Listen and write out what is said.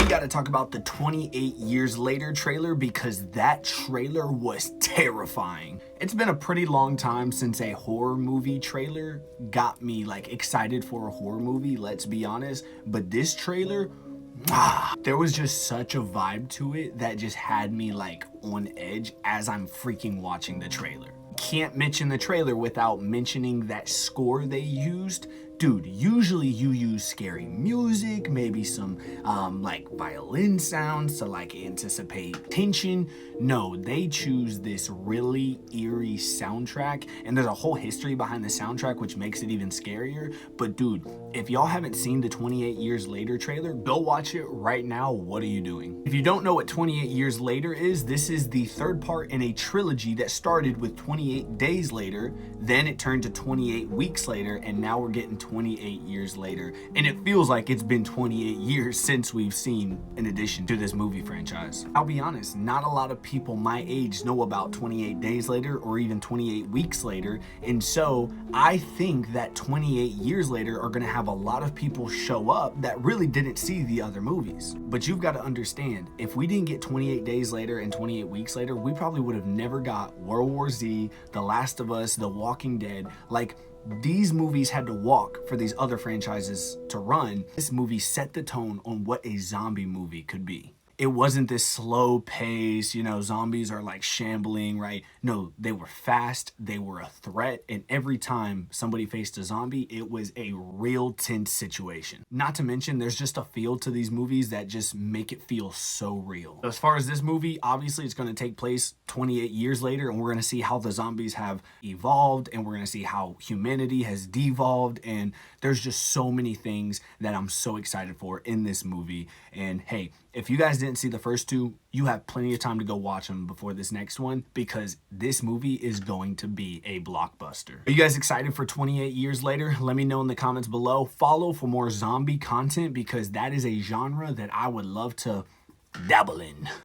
got to talk about the 28 Years Later trailer because that trailer was terrifying. It's been a pretty long time since a horror movie trailer got me like excited for a horror movie, let's be honest, but this trailer, there was just such a vibe to it that just had me like on edge as I'm freaking watching the trailer. Can't mention the trailer without mentioning that score they used. Dude, usually you use scary music, maybe some like violin sounds to like anticipate tension. No, they choose this really eerie soundtrack, and there's a whole history behind the soundtrack which makes it even scarier. But dude, if y'all haven't seen the 28 Years Later trailer, go watch it right now. What are you doing? If you don't know what 28 Years Later is, this is the third part in a trilogy that started with 28 Days Later, then it turned to 28 Weeks Later, and now we're getting 28 years later. And it feels like it's been 28 years since we've seen an addition to this movie franchise. I'll be honest, not a lot of people my age know about 28 Days Later or even 28 Weeks Later, and so I think that 28 Years Later are gonna have a lot of people show up that really didn't see the other movies. But you've got to understand, if we didn't get 28 Days Later and 28 Weeks Later, we probably would have never got World War Z, The Last of Us, The Walking Dead. Like, these movies had to walk for these other franchises to run. This movie set the tone on what a zombie movie could be. It wasn't this slow pace, you know, zombies are like shambling, right? No, they were fast, they were a threat, and every time somebody faced a zombie, it was a real tense situation. Not to mention, there's just a feel to these movies that just make it feel so real. As far as this movie, obviously it's gonna take place 28 years later, and we're gonna see how the zombies have evolved, and we're gonna see how humanity has devolved, and there's just so many things that I'm so excited for in this movie. And hey, if you guys didn't see the first two, you have plenty of time to go watch them before this next one, because this movie is going to be a blockbuster. Are you guys excited for 28 Years Later? Let me know in the comments below. Follow for more zombie content, because that is a genre that I would love to dabble in.